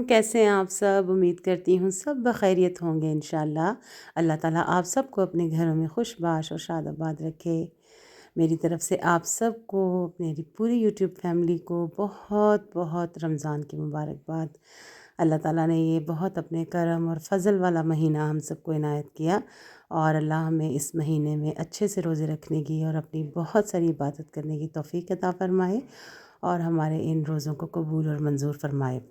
कैसे हैं आप सब? उम्मीद करती हूँ सब बखैरियत होंगे इंशाल्लाह। अल्लाह ताला आप सबको अपने घरों में खुशबाश और शादाबाद रखे। मेरी तरफ़ से आप सबको, मेरी पूरी यूट्यूब फैमिली को बहुत बहुत रमज़ान की मुबारकबाद। अल्लाह ताला ने ये बहुत अपने करम और फ़ज़ल वाला महीना हम सबको इनायत किया और अल्लाह हमें इस महीने में अच्छे से रोज़े रखने की और अपनी बहुत सारी इबादत करने की तौफ़ीक अता फ़रमाए और हमारे इन रोज़ों को कबूल और मंज़ूर फ़रमाए।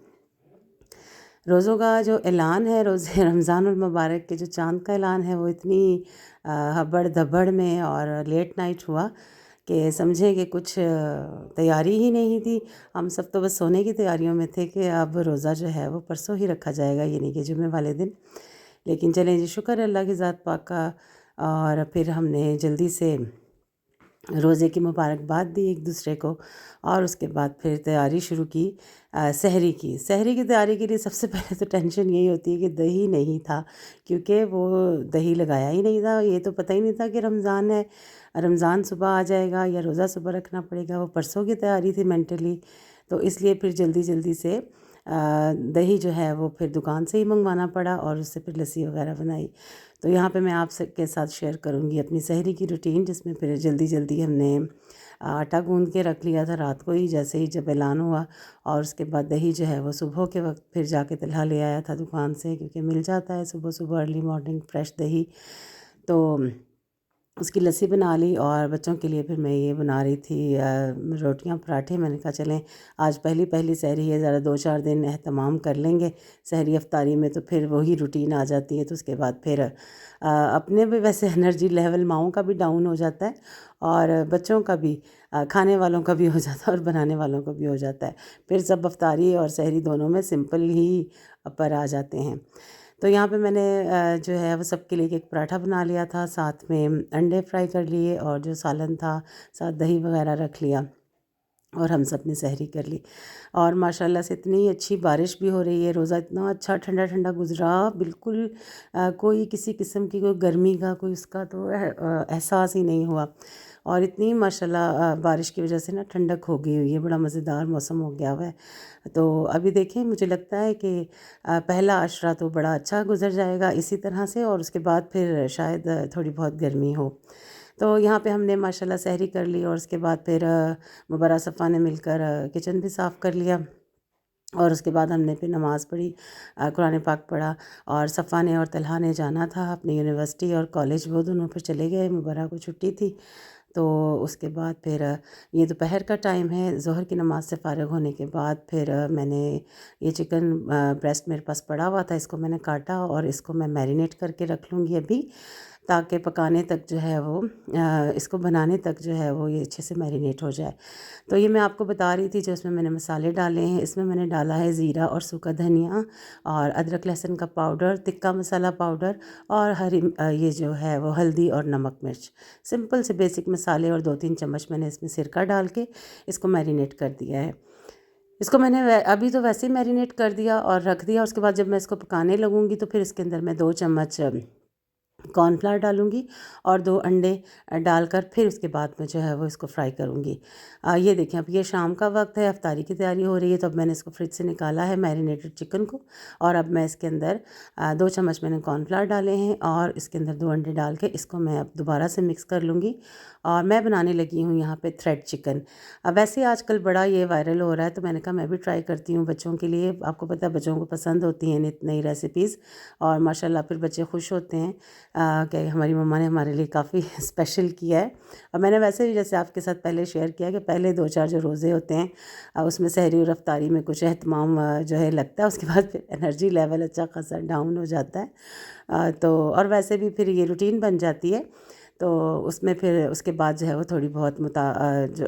रोज़ों का जो ऐलान है, रोज़े रमज़ानुल मुबारक के जो चाँद का ऐलान है, वो इतनी हबड़ धबड़ में और लेट नाइट हुआ कि समझें कि कुछ तैयारी ही नहीं थी। हम सब तो बस सोने की तैयारियों में थे कि अब रोज़ा जो है वो परसों ही रखा जाएगा, यानी कि जुम्मे वाले दिन। लेकिन चलें जी, शुक्र है अल्लाह की ज़ात पाक का। और फिर हमने जल्दी से रोज़े की मुबारकबाद दी एक दूसरे को और उसके बाद फिर तैयारी शुरू की सहरी की। सहरी की तैयारी के लिए सबसे पहले तो टेंशन यही होती है कि दही नहीं था, क्योंकि वो दही लगाया ही नहीं था। ये तो पता ही नहीं था कि रमज़ान है, रमज़ान सुबह आ जाएगा या रोज़ा सुबह रखना पड़ेगा। वो परसों की तैयारी थी मेंटली, तो इसलिए फिर जल्दी जल्दी से दही जो है वो फिर दुकान से ही मंगवाना पड़ा और उससे फिर लस्सी वगैरह बनाई। तो यहाँ पे मैं आप सबके साथ शेयर करूँगी अपनी सहरी की रूटीन, जिसमें फिर जल्दी जल्दी हमने आटा गूँध के रख लिया था रात को ही, जैसे ही जब ऐलान हुआ। और उसके बाद दही जो है वो सुबह के वक्त फिर जाके तिल्हा ले आया था दुकान से, क्योंकि मिल जाता है सुबह सुबह अर्ली मॉर्निंग फ्रेश दही। तो उसकी लस्सी बना ली और बच्चों के लिए फिर मैं ये बना रही थी रोटियां पराठे। मैंने कहा चलें आज पहली पहली सहरी है, ज़रा 2-4 दिन एहतमाम कर लेंगे सहरी अफ्तारी में, तो फिर वही रूटीन आ जाती है। तो उसके बाद फिर अपने भी वैसे एनर्जी लेवल माओं का भी डाउन हो जाता है और बच्चों का भी, खाने वालों का भी हो जाता है और बनाने वालों का भी हो जाता है। फिर सब अफ्तारी और सहरी दोनों में सिंपल ही पर आ जाते हैं। तो यहाँ पे मैंने जो है वो सबके लिए एक पराठा बना लिया था, साथ में अंडे फ्राई कर लिए और जो सालन था, साथ दही वगैरह रख लिया और हम सब ने सहरी कर ली। और माशाल्लाह से इतनी अच्छी बारिश भी हो रही है, रोज़ा इतना अच्छा ठंडा ठंडा गुजरा, बिल्कुल कोई किसी किस्म की कोई गर्मी का कोई उसका तो एहसास ही नहीं हुआ। और इतनी माशाल्लाह बारिश की वजह से ना ठंडक हो गई हुई है, बड़ा मज़ेदार मौसम हो गया हुआ है। तो अभी देखें, मुझे लगता है कि पहला अशरा तो बड़ा अच्छा गुजर जाएगा इसी तरह से, और उसके बाद फिर शायद थोड़ी बहुत गर्मी हो। तो यहाँ पे हमने माशाल्लाह सहरी कर ली और उसके बाद फिर मुबर्रा सफ़ा ने मिलकर किचन भी साफ़ कर लिया और उसके बाद हमने फिर नमाज़ पढ़ी, कुरान पाक पढ़ा। और सफ़ा ने और तलहा ने जाना था अपनी यूनिवर्सिटी और कॉलेज, वो दोनों फिर चले गए, मुबर्रा को छुट्टी थी। तो उसके बाद फिर ये दोपहर का टाइम है, ज़ोहर की नमाज़ से फ़ारिग होने के बाद फिर मैंने ये चिकन ब्रेस्ट मेरे पास पड़ा हुआ था, इसको मैंने काटा और इसको मैं मैरिनेट करके रख लूँगी अभी, ताकि पकाने तक जो है वो इसको बनाने तक जो है वो ये अच्छे से मैरिनेट हो जाए। तो ये मैं आपको बता रही थी जो इसमें मैंने मसाले डाले हैं। इसमें मैंने डाला है ज़ीरा और सूखा धनिया और अदरक लहसुन का पाउडर, तिक्का मसाला पाउडर और ये जो है वो हल्दी और नमक मिर्च, सिंपल से बेसिक मसाले। और 2-3 चम्मच मैंने इसमें सिरका डाल के इसको मैरिनेट कर दिया है। इसको मैंने अभी तो वैसे ही मैरिनेट कर दिया और रख दिया। उसके बाद जब मैं इसको पकाने लगूँगी तो फिर इसके अंदर मैं 2 चम्मच कॉर्नफ्लावर डालूँगी और 2 अंडे डालकर फिर उसके बाद में जो है वो इसको फ्राई करूँगी। ये देखें, अब ये शाम का वक्त है, इफ्तारी की तैयारी हो रही है, तो अब मैंने इसको फ्रिज से निकाला है मैरिनेटेड चिकन को। और अब मैं इसके अंदर 2 चम्मच मैंने कॉर्नफ्लावर डाले हैं और इसके अंदर 2 अंडे डाल के इसको मैं अब दोबारा से मिक्स कर लूँगी। और मैं बनाने लगी हूँ यहाँ पे थ्रेड चिकन। अब वैसे ही आजकल बड़ा ये वायरल हो रहा है, तो मैंने कहा मैं भी ट्राई करती हूँ बच्चों के लिए। आपको पता है बच्चों को पसंद होती हैं नित नई रेसिपीज़ और माशाल्लाह फिर बच्चे खुश होते हैं कि हमारी मम्मा ने हमारे लिए काफ़ी स्पेशल किया है। और मैंने वैसे भी जैसे आपके साथ पहले शेयर किया कि पहले 2-4 जो रोज़े होते हैं उसमें सहरी और अफ्तारी में कुछ एहतमाम जो है लगता है, उसके बाद फिर एनर्जी लेवल अच्छा खासा डाउन हो जाता है। तो और वैसे भी फिर ये रूटीन बन जाती है, तो उसमें फिर उसके बाद जो है वो थोड़ी बहुत जो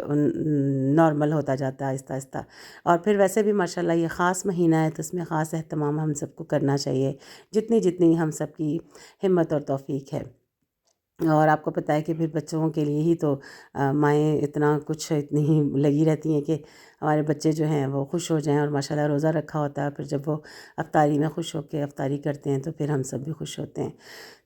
नॉर्मल होता जाता है आहिस्ता आहिस्ता। और फिर वैसे भी माशाल्लाह ये ख़ास महीना है, तो इसमें ख़ास एहतमाम हम सबको करना चाहिए, जितनी जितनी हम सब की हिम्मत और तौफ़ीक है। और आपको पता है कि फिर बच्चों के लिए ही तो माएँ इतना कुछ इतनी ही लगी रहती हैं कि हमारे बच्चे जो हैं वो खुश हो जाएं और माशाल्लाह रोज़ा रखा होता है, फिर जब वो अफ्तारी में खुश होकर अफ्तारी करते हैं तो फिर हम सब भी खुश होते हैं।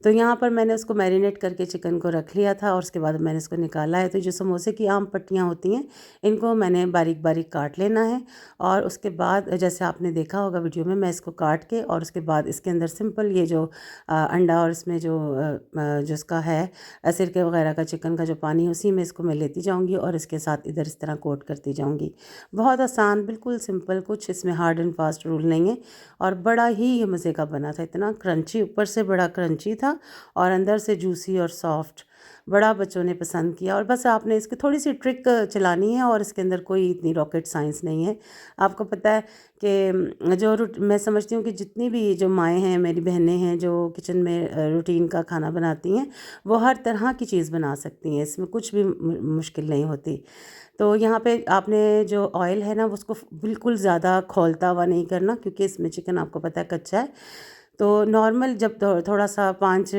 तो यहाँ पर मैंने उसको मैरिनेट करके चिकन को रख लिया था और उसके बाद मैंने इसको निकाला है। तो जो समोसे की आम पट्टियाँ होती हैं, इनको मैंने बारीक बारीक काट लेना है और उसके बाद जैसे आपने देखा होगा वीडियो में, मैं इसको काट के और उसके बाद इसके अंदर सिंपल ये जो अंडा और इसमें जो इसका है सिरके वगैरह का, चिकन का जो पानी है, उसी में इसको मैं लेती जाऊँगी और इसके साथ इधर इस तरह कोट करती जाऊँगी। बहुत आसान, बिल्कुल सिंपल, कुछ इसमें हार्ड एंड फास्ट रूल नहीं है और बड़ा ही ये मज़े का बना था। इतना क्रंची, ऊपर से बड़ा क्रंची था और अंदर से जूसी और सॉफ्ट। बड़ा बच्चों ने पसंद किया और बस आपने इसकी थोड़ी सी ट्रिक चलानी है और इसके अंदर कोई इतनी रॉकेट साइंस नहीं है। आपको पता है कि मैं समझती हूँ कि जितनी भी जो माएँ हैं, मेरी बहनें हैं जो किचन में रूटीन का खाना बनाती हैं, वो हर तरह की चीज़ बना सकती हैं, इसमें कुछ भी मुश्किल नहीं होती। तो यहाँ पे आपने जो ऑयल है ना, उसको बिल्कुल ज़्यादा खौलता हुआ नहीं करना, क्योंकि इसमें चिकन आपको पता है कच्चा है। तो नॉर्मल जब थोड़ा सा 5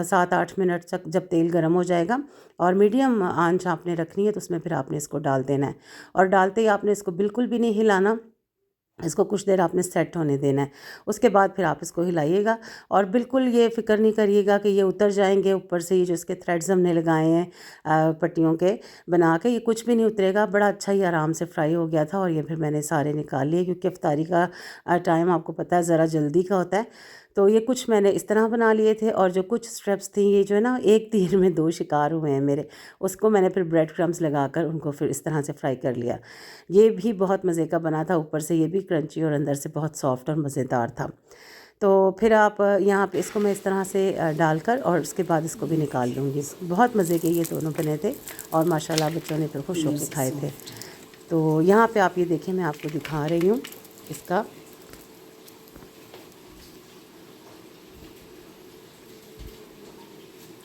7 8 मिनट तक जब तेल गर्म हो जाएगा और मीडियम आंच आपने रखनी है, तो उसमें फिर आपने इसको डाल देना है और डालते ही आपने इसको बिल्कुल भी नहीं हिलाना। इसको कुछ देर आपने सेट होने देना है। उसके बाद फिर आप इसको हिलाइएगा और बिल्कुल ये फ़िक्र नहीं करिएगा कि ये उतर जाएंगे ऊपर से। ये जो इसके थ्रेड्स हमने लगाए हैं पट्टियों के बना के, ये कुछ भी नहीं उतरेगा। बड़ा अच्छा ही आराम से फ्राई हो गया था और ये फिर मैंने सारे निकाल लिए, क्योंकि इफ्तारी का टाइम आपको पता है ज़रा जल्दी का होता है। तो ये कुछ मैंने इस तरह बना लिए थे और जो कुछ स्टेप्स थी, ये जो है ना, एक तीर में दो शिकार हुए हैं मेरे। उसको मैंने फिर ब्रेड क्रम्स लगाकर उनको फिर इस तरह से फ्राई कर लिया। ये भी बहुत मज़े का बना था, ऊपर से ये भी क्रंची और अंदर से बहुत सॉफ्ट और मज़ेदार था। तो फिर आप यहाँ पे इसको मैं इस तरह से डालकर और उसके बाद इसको भी निकाल लूँगी। बहुत मज़े के ये दोनों बने थे और माशाल्लाह बच्चों ने फिर खुश होकर खाए थे। तो यहाँ पे आप ये देखें, मैं आपको दिखा रही हूँ इसका।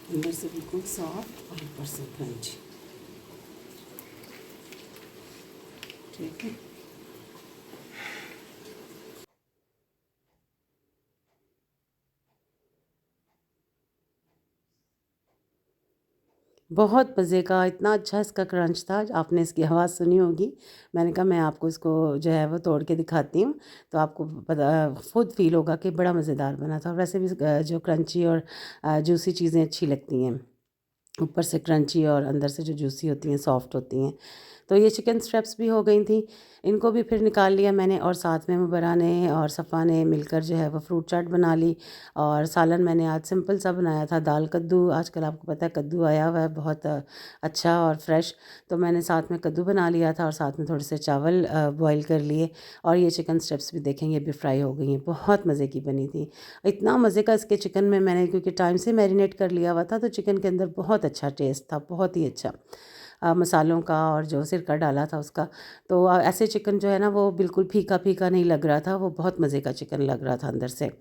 अंदर से बिल्कुल सॉफ्ट और ऊपर से क्रंची। ठीक है। बहुत मज़े का, इतना अच्छा इसका क्रंच था, आपने इसकी आवाज़ सुनी होगी। मैंने कहा मैं आपको इसको जो है वो तोड़ के दिखाती हूँ, तो आपको पता खुद फील होगा कि बड़ा मज़ेदार बना था। और वैसे भी जो क्रंची और जूसी चीज़ें अच्छी लगती हैं, ऊपर से क्रंची और अंदर से जो जूसी होती हैं, सॉफ्ट होती हैं। तो ये चिकन स्ट्रैप्स भी हो गई थी, इनको भी फिर निकाल लिया मैंने और साथ में मुबरा ने और सफ़ा ने मिलकर जो है वो फ्रूट चाट बना ली। और सालन मैंने आज सिंपल सा बनाया था, दाल कद्दू। आजकल आपको पता है कद्दू आया हुआ है बहुत अच्छा और फ्रेश, तो मैंने साथ में कद्दू बना लिया था और साथ में थोड़े से चावल बॉईल कर लिए। और ये चिकन स्ट्रैप्स भी देखेंगे भी फ्राई हो गई हैं, बहुत मज़े की बनी थी। इतना मज़े का इसके चिकन में, मैंने क्योंकि टाइम से मैरिनेट कर लिया हुआ था, तो चिकन के अंदर बहुत अच्छा टेस्ट था, बहुत ही अच्छा मसालों का और जो सिरका डाला था उसका। तो ऐसे चिकन जो है ना, वो बिल्कुल फीका फीका नहीं लग रहा था, वो बहुत मज़े का चिकन लग रहा था अंदर से।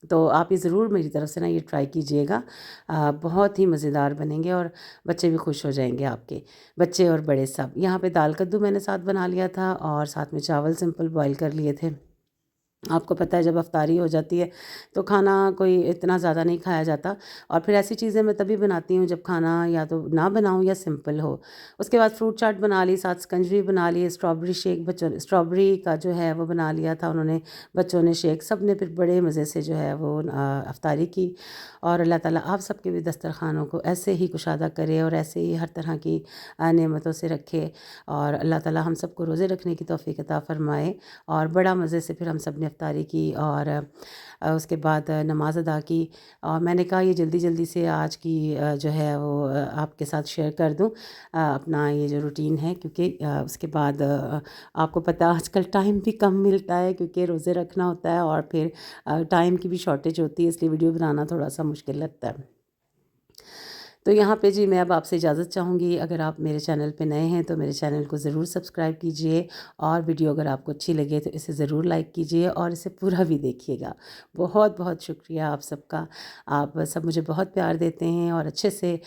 तो आप ये ज़रूर मेरी तरफ से ना ये ट्राई कीजिएगा, बहुत ही मज़ेदार बनेंगे और बच्चे भी खुश हो जाएंगे आपके, बच्चे और बड़े सब। यहाँ पे दाल कद्दू मैंने साथ बना लिया था और साथ में चावल सिंपल बॉईल कर लिए थे। आपको पता है जब अफ्तारी हो जाती है तो खाना कोई इतना ज़्यादा नहीं खाया जाता, और फिर ऐसी चीज़ें मैं तभी बनाती हूँ जब खाना या तो ना बनाऊँ या सिंपल हो। उसके बाद फ्रूट चाट बना ली, साथ शिकंजी बना ली, स्ट्रॉबेरी शेक, बच्चों स्ट्रॉबेरी का जो है वो बना लिया था उन्होंने, बच्चों ने शेक, सब ने फिर बड़े मज़े से जो है वो अफ्तारी की। और अल्लाह ताला आप सबके भी दस्तरखानों को ऐसे ही कुशादा करे और ऐसे ही हर तरह की नेमतों से रखे, और अल्लाह ताला हम सबको रोज़े रखने की तौफीक अता फ़रमाए। और बड़ा मज़े से फिर हम सब ने इफ्तारी की और उसके बाद नमाज़ अदा की। और मैंने कहा ये जल्दी जल्दी से आज की जो है वो आपके साथ शेयर कर दूं अपना ये जो रूटीन है, क्योंकि उसके बाद आपको पता आजकल टाइम भी कम मिलता है, क्योंकि रोज़े रखना होता है और फिर टाइम की भी शॉर्टेज होती है, इसलिए वीडियो बनाना थोड़ा सा मुश्किल लगता है। तो यहाँ पे जी मैं अब आपसे इजाज़त चाहूँगी। अगर आप मेरे चैनल पे नए हैं तो मेरे चैनल को ज़रूर सब्सक्राइब कीजिए, और वीडियो अगर आपको अच्छी लगे तो इसे ज़रूर लाइक कीजिए और इसे पूरा भी देखिएगा। बहुत बहुत शुक्रिया आप सबका, आप सब मुझे बहुत प्यार देते हैं और अच्छे से